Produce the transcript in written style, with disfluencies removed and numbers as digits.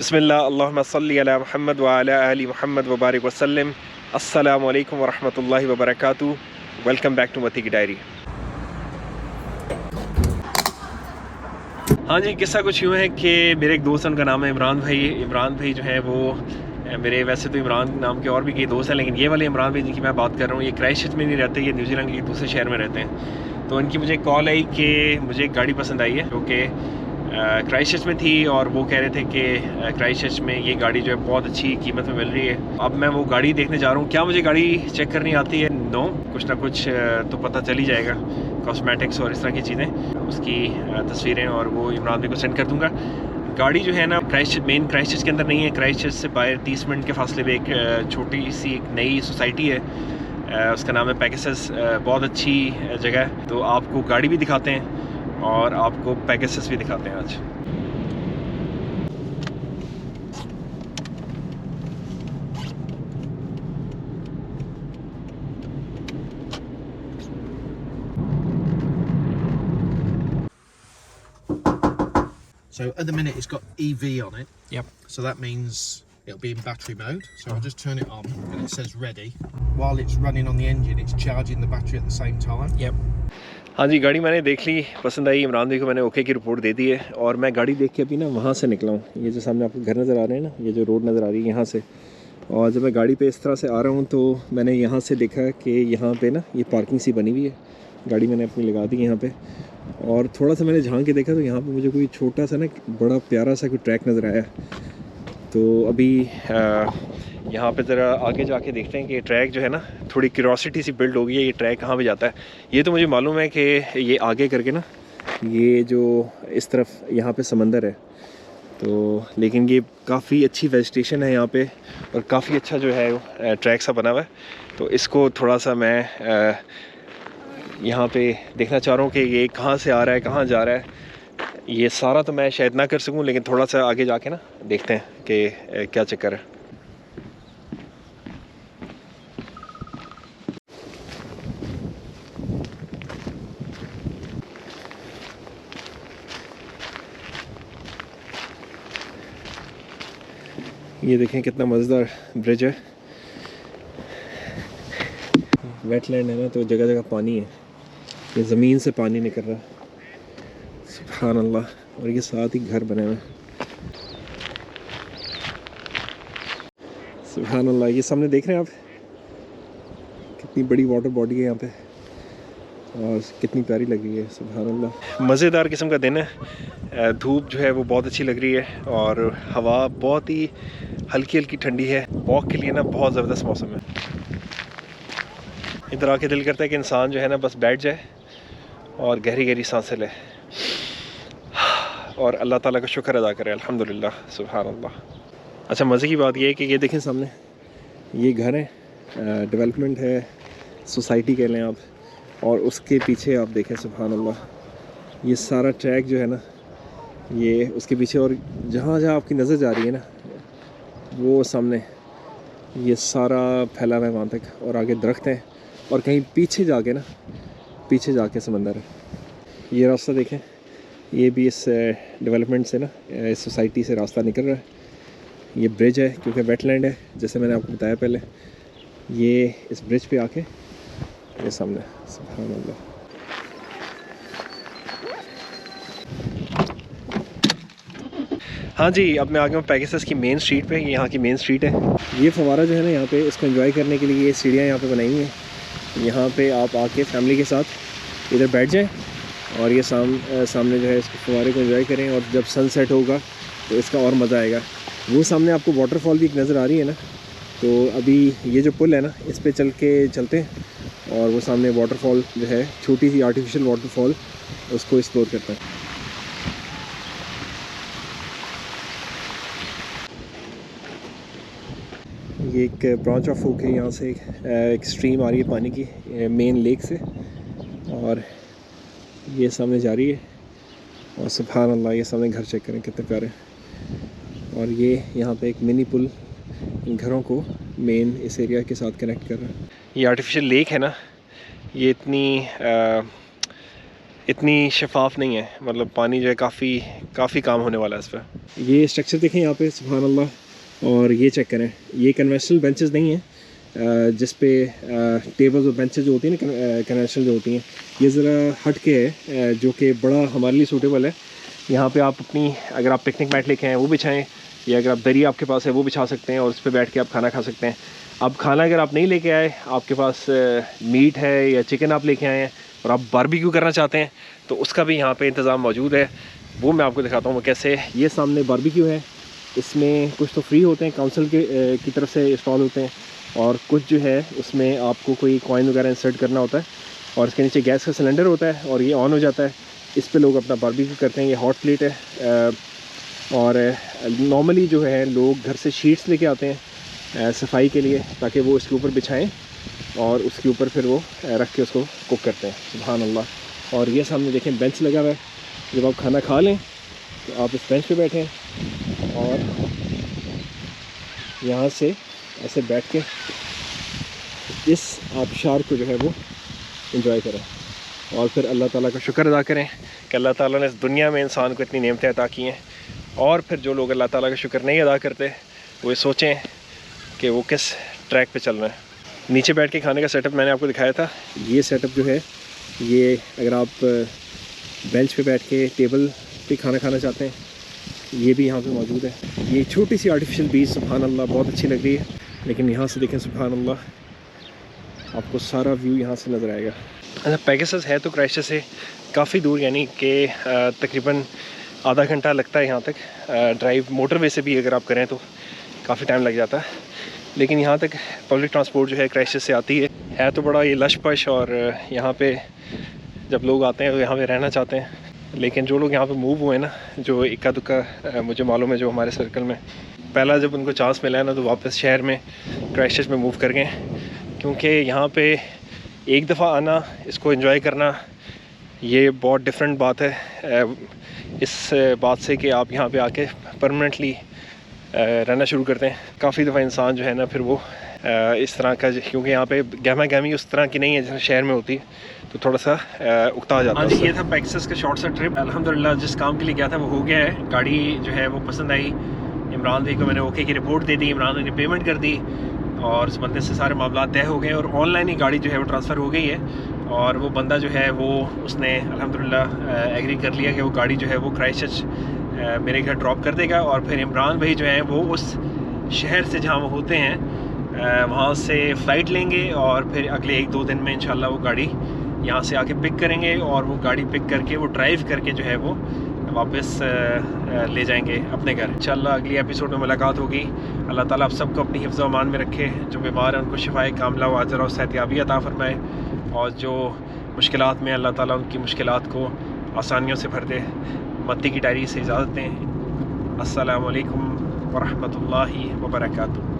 बिस्मिल्लाह अल्लाहुम्मा सल्ली अला मुहम्मद व अला आलि मुहम्मद व बारिक वसल्लम। अस्सलामु अलैकुम व रहमतुल्लाहि व बरकातुहू। वेलकम बैक टू मती की डायरी। हाँ जी, किस्सा कुछ यूँ है कि मेरे एक दोस्त, उनका नाम है इमरान भाई। इमरान भाई जो है वो मेरे, वैसे तो इमरान नाम के और भी कई दोस्त हैं, लेकिन ये वाले इमरान भाई जिनकी मैं बात कर रहा हूँ, ये क्राइस्टचर्च में नहीं रहते, ये न्यूजीलैंड के दूसरे शहर में रहते हैं। तो इनकी मुझे कॉल आई कि मुझे एक गाड़ी पसंद आई है जो कि क्राइस्टचर्च में थी, और वो कह रहे थे कि क्राइस्टचर्च में ये गाड़ी जो है बहुत अच्छी कीमत में मिल रही है। अब मैं वो गाड़ी देखने जा रहा हूँ। क्या मुझे गाड़ी चेक करनी आती है? नो, कुछ ना कुछ तो पता चल ही जाएगा, कॉस्मेटिक्स और इस तरह की चीज़ें, उसकी तस्वीरें और वो इमरान भाई को सेंड कर दूँगा। गाड़ी जो है ना, मेन क्राइस्टचर्च के अंदर नहीं है। क्राइस्टचर्च से बाहर 30 मिनट के फासले पे एक छोटी सी एक नई सोसाइटी है, उसका नाम है पैगसस। बहुत अच्छी जगह है। तो आपको गाड़ी भी दिखाते हैं और आपको पैगसस भी दिखाते हैं आज। So at the minute it's got EV on it. Yep. So that means it'll be in battery mode. So I'll just turn it on and it says ready. While it's running on the engine, it's charging the battery at the same time. Yep. हाँ जी, गाड़ी मैंने देख ली, पसंद आई। इमरान भाई को मैंने okay की report दे दी है और मैं गाड़ी देख के अभी ना वहाँ से निकला हूँ। ये जो सामने आपको घर नज़र आ रहे हैं ना, ये जो रोड नज़र आ रही है यहाँ से, और जब मैं गाड़ी पे इस तरह से आ रहा हूँ तो मैंने यहाँ से देखा कि यहाँ पे ना ये पार्किंग सी बनी हुई है। गाड़ी मैंने अपनी लगा दी यहाँ पे, और थोड़ा सा मैंने झांक के देखा तो यहाँ पे मुझे कोई छोटा सा ना बड़ा प्यारा सा कोई ट्रैक नज़र आया। तो अभी यहाँ पे ज़रा आगे जाके देखते हैं कि ट्रैक जो है ना, थोड़ी क्यूरोसिटी सी बिल्ड हो गई है, ये ट्रैक कहाँ पे जाता है। ये तो मुझे मालूम है कि ये आगे करके ना, ये जो इस तरफ यहाँ पे समंदर है, तो लेकिन ये काफ़ी अच्छी वेजिटेशन है यहाँ पे और काफ़ी अच्छा जो है ट्रैक सा बना हुआ है। तो इसको थोड़ा सा मैं यहाँ पे देखना चाह रहा हूँ कि ये कहाँ से आ रहा है, कहाँ जा रहा है। ये सारा तो मैं शायद ना कर सकूँ, लेकिन थोड़ा सा आगे जाके ना देखते हैं कि क्या चक्कर है। ये देखें कितना मज़ेदार ब्रिज है। वेटलैंड है ना, तो जगह जगह पानी है, ये ज़मीन से पानी निकल रहा है। सुभान अल्लाह। और ये साथ ही घर बने हुए हैं। सुभान अल्लाह। ये सामने देख रहे हैं आप, कितनी बड़ी वाटर बॉडी है यहाँ पे और कितनी प्यारी लग रही है। सुभान अल्लाह। मज़ेदार किस्म का दिन है। धूप जो है वो बहुत अच्छी लग रही है और हवा बहुत ही हल्की हल्की ठंडी है। वॉक के लिए ना बहुत ज़बरदस्त मौसम है। इधर आके दिल करता है कि इंसान जो है ना बस बैठ जाए और गहरी गहरी सांसें ले और अल्लाह ताला का शुक्र अदा करे। अल्हम्दुलिल्लाह, सुभान अल्लाह। अच्छा, मज़े की बात यह है कि ये देखें सामने, ये घर है, डेवलपमेंट है, सोसाइटी कह लें आप, और उसके पीछे आप देखें, सुभान अल्लाह, ये सारा ट्रैक जो है ना, ये उसके पीछे, और जहाँ जहाँ आपकी नज़र जा रही है ना, वो सामने ये सारा फैला हुआ है वहाँ तक, और आगे दरख्त हैं, और कहीं पीछे जाके ना, पीछे जाके समंदर है। ये रास्ता देखें, ये भी इस डेवलपमेंट से ना, इस सोसाइटी से रास्ता निकल रहा है। ये ब्रिज है क्योंकि वेटलैंड है, जैसे मैंने आपको बताया पहले। ये इस ब्रिज पे आके ये सामने, सुभान अल्लाह। हाँ जी, अब मैं आ गया हूँ पैगसस की मेन स्ट्रीट पे। यहाँ की मेन स्ट्रीट है। ये फवारा जो है ना यहाँ पे, इसको एंजॉय करने के लिए ये सीढ़ियाँ यहाँ पे बनाई हुई हैं। यहाँ पे आप आके फैमिली के साथ इधर बैठ जाएं और ये सामने जो है इस फवारे को एंजॉय करें, और जब सनसेट होगा तो इसका और मज़ा आएगा। वो सामने आपको वाटरफॉल भी एक नज़र आ रही है ना, तो अभी ये जो पुल है ना, इस पे चलते हैं और वो सामने वाटरफॉल जो है, छोटी सी आर्टिफिशियल वाटरफॉल, उसको एक्सप्लोर करते हैं। ये एक ब्रांच ऑफ होके यहाँ से एक स्ट्रीम आ रही है पानी की, मेन लेक से, और ये सामने जा रही है। और सुभान अल्लाह, ये सामने घर चेक करें कितने प्यारे। और ये यहाँ पे एक मिनी पुल इन घरों को मेन इस एरिया के साथ कनेक्ट कर रहा है। ये आर्टिफिशियल लेक है ना, ये इतनी इतनी शफाफ नहीं है, मतलब पानी जो है काफ़ी काम होने वाला है इस पर। ये स्ट्रक्चर देखें यहाँ पे, सुभान अल्लाह। और ये चेक करें, ये कन्वेंशनल बेंचेस नहीं हैं जिस पे टेबल्स और बेंचेस जो होती हैं ना कन्वेंशनल जो होती हैं, ये ज़रा हट के है जो कि बड़ा हमारे लिए सूटेबल है। यहाँ पे आप अपनी, अगर आप पिकनिक मैट लेके आएँ वो बिछाएँ, या अगर आप दरी आपके पास है वो बिछा सकते हैं और उस पर बैठ के आप खाना खा सकते हैं। अब खाना अगर आप नहीं लेके आए, आपके पास मीट है या चिकन आप लेके आए हैं और आप बारबेक्यू करना चाहते हैं, तो उसका भी यहाँ पे इंतज़ाम मौजूद है। वो मैं आपको दिखाता हूँ वो कैसे। ये सामने बारबेक्यू है, इसमें कुछ तो फ्री होते हैं, काउंसिल की तरफ से इंस्टॉल होते हैं, और कुछ जो है उसमें आपको कोई कॉइन वगैरह इंसर्ट करना होता है, और इसके नीचे गैस का सिलेंडर होता है और ये ऑन हो जाता है। इस पे लोग अपना बारबेक्यू करते हैं। ये हॉट प्लेट है, और नॉर्मली जो है लोग घर से शीट्स लेके आते हैं सफाई के लिए, ताकि वो इसके ऊपर बिछाएं और उसके ऊपर फिर वो रख के उसको कुक करते हैं। सुभान अल्लाह। और ये सामने देखें बेंच लगा हुआ है, जब आप खाना खा लें तो आप इस बेंच पे बैठें और यहाँ से ऐसे बैठ के इस आबशार को जो है वो एंजॉय करें, और फिर अल्लाह ताला का शुक्र अदा करें कि अल्लाह ताला ने इस दुनिया में इंसान को इतनी नेमतें अता की हैं। और फिर जो लोग अल्लाह ताला का शुक्र नहीं अदा करते, वो ये सोचें कि वो किस ट्रैक पे चल रहे हैं। नीचे बैठ के खाने का सेटअप मैंने आपको दिखाया था। ये सेटअप जो है, ये अगर आप बेंच पे बैठ के टेबल पे खाना खाना चाहते हैं, ये भी यहाँ पे मौजूद है। ये छोटी सी आर्टिफिशियल बीच, सुभान अल्लाह, बहुत अच्छी लग रही है। लेकिन यहाँ से देखें, सुभान अल्लाह, आपको सारा व्यू यहाँ से नज़र आएगा। अच्छा, पेगासस है तो क्राइस्टचर्च से काफ़ी दूर, यानी कि तकरीबन आधा घंटा लगता है यहाँ तक ड्राइव। मोटरवे से भी अगर आप करें तो काफ़ी टाइम लग जाता है, लेकिन यहाँ तक पब्लिक ट्रांसपोर्ट जो है क्राइस्टचर्च से आती है तो बड़ा ये लश पश, और यहाँ पे जब लोग आते हैं तो यहाँ पे रहना चाहते हैं। लेकिन जो लोग यहाँ पे मूव हुए ना, जो इक्का दुक्का मुझे मालूम है जो हमारे सर्कल में, पहला जब उनको चांस मिला है ना, तो वापस शहर में क्राइस्टचर्च में मूव कर गए, क्योंकि यहाँ पे एक दफ़ा आना, इसको एंजॉय करना, ये बहुत डिफरेंट बात है इस बात से कि आप यहाँ पे आके परमानेंटली रहना शुरू करते हैं। काफ़ी दफ़ा इंसान जो है ना फिर वो इस तरह का, क्योंकि यहाँ पे गहमा गहमी उस तरह की नहीं है जैसे शहर में होती है, तो थोड़ा सा उकता जाता है। ये था पेगासस का शॉर्ट सा ट्रिप। अल्हम्दुलिल्लाह जिस काम के लिए गया था वो हो गया है। गाड़ी जो है वो पसंद आई। इमरान भाई को मैंने ओके की रिपोर्ट दे दी, इमरान भाई ने पेमेंट कर दी और उस बंदे से सारे मामला तय हो गए, और ऑनलाइन ही गाड़ी जो है वो ट्रांसफ़र हो गई है। और वो बंदा जो है वो उसने अल्हम्दुलिल्लाह एग्री कर लिया कि वो गाड़ी जो है वो क्राइस्टचर्च मेरे घर ड्रॉप कर देगा, और फिर इमरान भाई जो है वो उस शहर से जहाँ वो होते हैं वहाँ से फ़्लाइट लेंगे, और फिर अगले 1-2 दिन में इंशाल्लाह वो गाड़ी यहाँ से आके पिक करेंगे, और वो गाड़ी पिक करके वो ड्राइव करके जो है वो वापस ले जाएंगे अपने घर। इंशाल्लाह अगली एपिसोड में मुलाकात होगी। अल्लाह ताला आप सबको अपनी हिफ्ज़ व अमान में रखे, जो बीमार हैं उनको शिफाए कामिला व आजरा और सेहतियाबी अता फ़रमाए, और जो मुश्किलात में अल्लाह ताला उनकी मुश्किलात को आसानियों से भर दे। मत्ती की डायरी से इजाज़त दें। अस्सलामु अलैकुम व रहमतुल्लाहि व बरकातुहू।